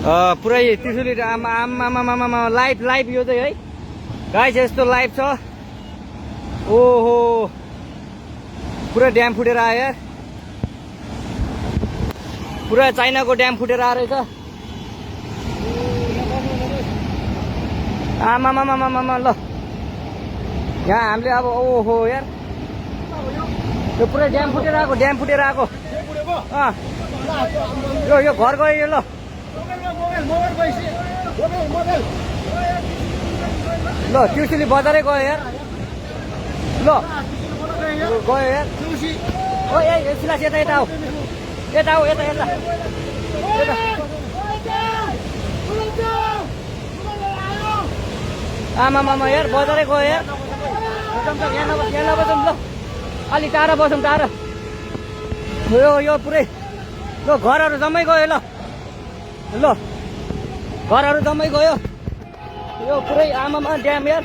पुरै त्रिशुली आमा लाइभ यो चाहिँ है गाइस यस्तो लाइभ छ। ओहो पुरा ड्याम फुटेर आयो यार, पुरा चाइनाको ड्याम फुटेर आएर रहेछ। आमामामामामा ल यहाँ हामीले अब ओहो यार यो पुरै ड्याम फुटेर आएको यो घर गयो यो। ल ल त्रिशुली बजारै गयो यार। ल गयो यार ओ ए सिलास यता आऊ यता आमामामा यार बजारै गयो यार। यहाँ नबसौँ ल अलिक टाढा बसौँ टाढा। यो पुरै ल घरहरू जम्मै गयो। ल घरहरू जम्मै गयो यो पुरै आमामा ड्याम यार।